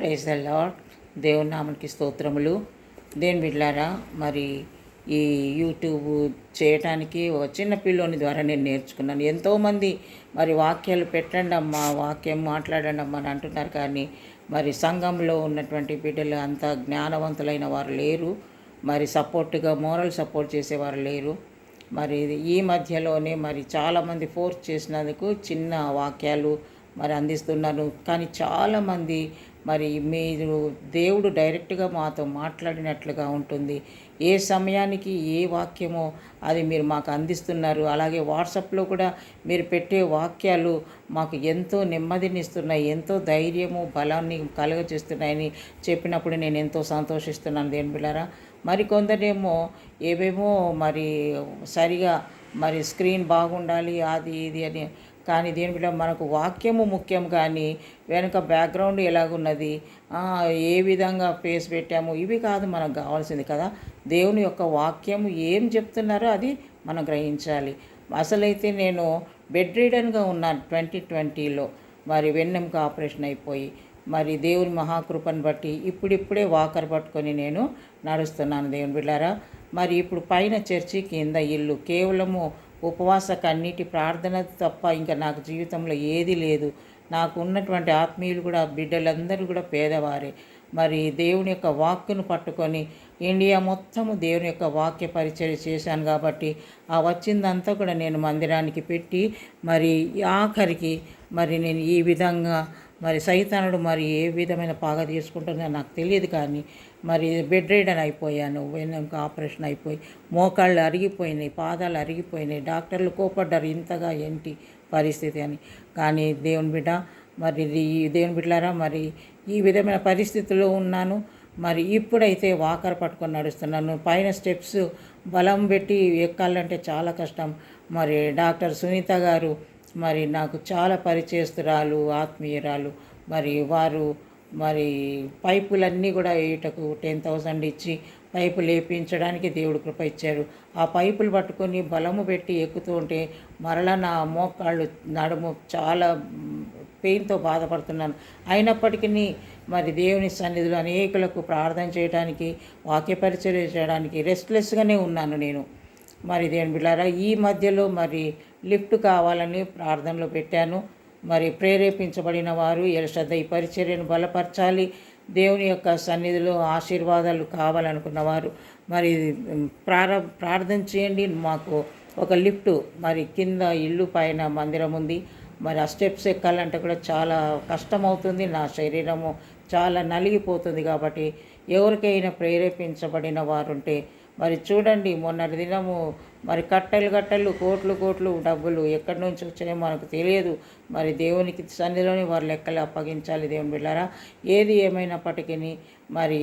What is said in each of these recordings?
Praise the lord. దేవుని నామానికి స్తోత్రములు. దేవుని బిడ్డలారా, మరి ఈ యూట్యూబ్ చేయటానికి ఒక చిన్న పిల్లోని ద్వారా నేను నేర్చుకున్నాను. ఎంతోమంది మరి వాక్యాలు పెట్టండి అమ్మా, వాక్యం మాట్లాడండి అమ్మా అని అంటున్నారు, కానీ మరి సంఘంలో ఉన్నటువంటి బిడ్డలు అంత జ్ఞానవంతులైన వారు లేరు. మరి సపోర్ట్గా మోరల్ సపోర్ట్ చేసేవారు లేరు. మరి ఈ మధ్యలోనే మరి చాలామంది ఫోర్స్ చేసినందుకు చిన్న వాక్యాలు మరి అందిస్తున్నాను. కానీ చాలామంది మరి మీరు దేవుడు డైరెక్ట్గా మాతో మాట్లాడినట్లుగా ఉంటుంది. ఏ సమయానికి ఏ వాక్యమో అది మీరు మాకు అందిస్తున్నారు. అలాగే వాట్సాప్లో కూడా మీరు పెట్టే వాక్యాలు మాకు ఎంతో నెమ్మదినిస్తున్నాయి, ఎంతో ధైర్యము బలాన్ని కలుగజేస్తున్నాయని చెప్పినప్పుడు నేను ఎంతో సంతోషిస్తున్నాను దేవుని బిడ్డలారా. మరి కొందరేమో ఏవేమో మరి సరిగా మరి స్క్రీన్ బాగుండాలి అది ఇది అని, కానీ దేని బిడ్డ మనకు వాక్యము ముఖ్యం, కానీ వెనుక బ్యాక్గ్రౌండ్ ఎలాగున్నది, ఏ విధంగా ఫేస్ పెట్టాము, ఇవి కాదు మనకు కావాల్సింది కదా. దేవుని యొక్క వాక్యము ఏం చెప్తున్నారో అది మనం గ్రహించాలి. అసలైతే నేను బెడ్ రీడన్గా ఉన్నాను 2020లో. మరి వెన్నెముక ఆపరేషన్ అయిపోయి మరి దేవుని మహాకృపను బట్టి ఇప్పుడిప్పుడే వాకర్ పట్టుకొని నేను నడుస్తున్నాను దేవుని బిడ్డారా. మరి ఇప్పుడు పైన చర్చి, కింద ఇల్లు, కేవలము ఉపవాస కన్నీటి ప్రార్థన తప్ప ఇంకా నాకు జీవితంలో ఏది లేదు. నాకు ఉన్నటువంటి ఆత్మీయులు కూడా బిడ్డలందరూ కూడా పేదవారే. మరి దేవుని యొక్క వాక్కును పట్టుకొని ఇండియా మొత్తము దేవుని యొక్క వాక్య పరిచయం చేశాను కాబట్టి ఆ వచ్చిందంతా కూడా నేను మందిరానికి పెట్టి మరి ఆఖరికి మరి నేను ఈ విధంగా మరి సైతానుడు మరి ఏ విధమైన పాగ తీసుకుంటుందో నాకు తెలియదు, కానీ మరి బెడ్ రీడన్ అయిపోయాను. వెన్నెముక ఆపరేషన్ అయిపోయి మోకాళ్ళు అరిగిపోయినాయి, పాదాలు అరిగిపోయినాయి. డాక్టర్లు కోపడ్డారు, ఇంతగా ఏంటి పరిస్థితి అని. కానీ దేవుని బిడ్డ, మరి దేవుని బిడ్డలారా, మరి ఈ విధమైన పరిస్థితుల్లో ఉన్నాను. మరి ఇప్పుడైతే వాకర్ పట్టుకొని నడుస్తున్నాను. పైన స్టెప్స్ బలం పెట్టి ఎక్కాలంటే చాలా కష్టం. మరి డాక్టర్ సునీత గారు మరి నాకు చాలా పరిచయస్తురాలు, ఆత్మీయురాలు. మరి వారు మరి పైపులన్నీ కూడా వేయటకు 10,000 ఇచ్చి పైపులు వేయించడానికి దేవుడు కృప ఇచ్చారు. ఆ పైపులు పట్టుకొని బలము పెట్టి ఎక్కుతూ ఉంటే మరలా నా మోకాళ్ళు నడుము చాలా పెయిన్తో బాధపడుతున్నాను. అయినప్పటికీ మరి దేవుని సన్నిధిలో అనేకులకు ప్రార్థన చేయడానికి, వాక్య పరిచర్య చేయడానికి రెస్ట్లెస్గానే ఉన్నాను నేను. మరి దేవుని బిడ్డలారా, ఈ మధ్యలో మరి లిఫ్ట్ కావాలని ప్రార్థనలో పెట్టాను. మరి ప్రేరేపించబడిన వారు ఎల్షద్దై ఈ పరిచర్యను బలపరచాలి, దేవుని యొక్క సన్నిధిలో ఆశీర్వాదాలు కావాలనుకున్నవారు మరి ప్రార్థన చేయండి. మాకు ఒక లిఫ్ట్ మరి కింద ఇల్లు, పైన మందిరం ఉంది. మరి ఆ స్టెప్స్ ఎక్కాలంటే కూడా చాలా కష్టమవుతుంది. నా శరీరము చాలా నలిగిపోతుంది. కాబట్టి ఎవరికైనా ప్రేరేపించబడిన వారుంటే మరి చూడండి. మొన్నటి దినము మరి కట్టలు కోట్లు డబ్బులు ఎక్కడి నుంచి వచ్చాయో మనకు తెలియదు. మరి దేవునికి సన్నిధిలోని వారు లెక్కలు అప్పగించాలి దేవుని బిడ్డారా. ఏది ఏమైనప్పటికీ మరి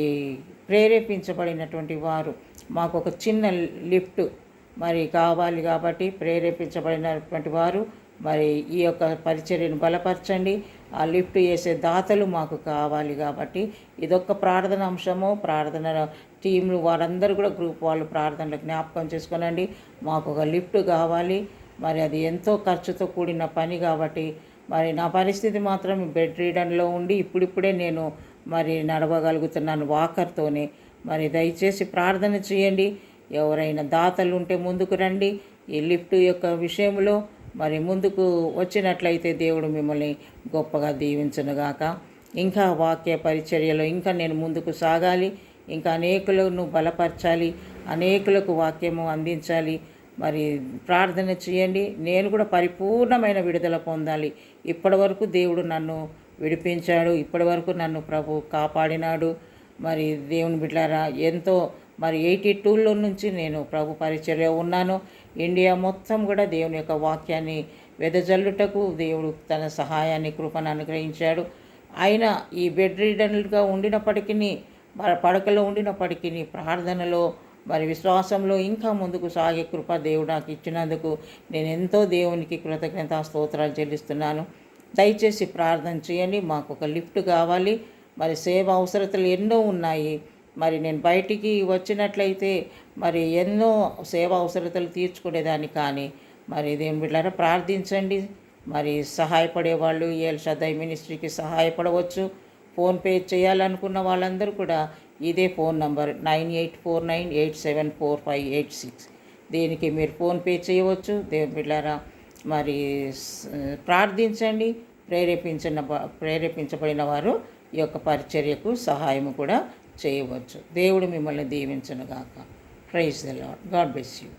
ప్రేరేపించబడినటువంటి వారు మాకు ఒక చిన్న లిఫ్ట్ మరి కావాలి. కాబట్టి ప్రేరేపించబడినటువంటి వారు మరి ఈ యొక్క పరిచర్యను బలపరచండి. ఆ లిఫ్ట్ చేసే దాతలు మాకు కావాలి. కాబట్టి ఇదొక ప్రార్థన అంశము. ప్రార్థన టీంలు వారందరూ కూడా గ్రూప్ వాళ్ళు ప్రార్థనలు జ్ఞాపకం చేసుకోనండి. మాకు ఒక లిఫ్ట్ కావాలి. మరి అది ఎంతో ఖర్చుతో కూడిన పని. కాబట్టి మరి నా పరిస్థితి మాత్రం బెడ్ రీడన్లో ఉండి ఇప్పుడిప్పుడే నేను మరి నడవగలుగుతున్నాను వాకర్తోనే. మరి దయచేసి ప్రార్థన చేయండి. ఎవరైనా దాతలు ఉంటే ముందుకు రండి. ఈ లిఫ్ట్ యొక్క విషయంలో మరి ముందుకు వచ్చినట్లయితే దేవుడు మిమ్మల్ని గొప్పగా దీవించునుగాక. ఇంకా వాక్య పరిచర్యలో ఇంకా నేను ముందుకు సాగాలి. ఇంకా అనేకులను బలపరచాలి, అనేకులకు వాక్యము అందించాలి. మరి ప్రార్థన చేయండి. నేను కూడా పరిపూర్ణమైన విడుదల పొందాలి. ఇప్పటివరకు దేవుడు నన్ను విడిపించాడు, ఇప్పటివరకు నన్ను ప్రభు కాపాడినాడు. మరి దేవుని బిడ్డలారా, ఎంతో మరి 82లో నుంచి నేను ప్రభు పరిచర్య ఉన్నాను. ఇండియా మొత్తం కూడా దేవుని యొక్క వాక్యాన్ని వెదజల్లుటకు దేవుడు తన సహాయాన్ని, కృపను అనుగ్రహించాడు. ఆయన ఈ బెడ్ రీడన్లుగా ఉండినప్పటికీ, పడకలో ఉండినప్పటికీ ప్రార్థనలో మరి విశ్వాసంలో ఇంకా ముందుకు సాగే కృప దేవుడు నాకు ఇచ్చినందుకు నేను ఎంతో దేవునికి కృతజ్ఞతా స్తోత్రాలు చెల్లిస్తున్నాను. దయచేసి ప్రార్థన చేయండి. మాకు ఒక లిఫ్ట్ కావాలి. మరి సేవ అవసరతలు ఎన్నో ఉన్నాయి. మరి నేను బయటికి వచ్చినట్లయితే మరి ఎన్నో సేవా అవసరతలు తీర్చుకునేదాన్ని. కానీ మరి దేవుని బిడ్డలారా, ప్రార్థించండి. మరి సహాయపడేవాళ్ళు ఎల్షద్దై మినిస్ట్రీకి సహాయపడవచ్చు. ఫోన్పే చేయాలనుకున్న వాళ్ళందరూ కూడా ఇదే ఫోన్ నంబర్ 9849874586. దీనికి మీరు ఫోన్పే చేయవచ్చు. దేవుని బిడ్డలారా, మరి ప్రార్థించండి. ప్రేరేపించబడిన వారు ఈ యొక్క పరిచర్యకు సహాయం కూడా చేయవచ్చు. దేవుడు మిమ్మల్ని దీవించునుగాక. Praise the Lord. God bless you.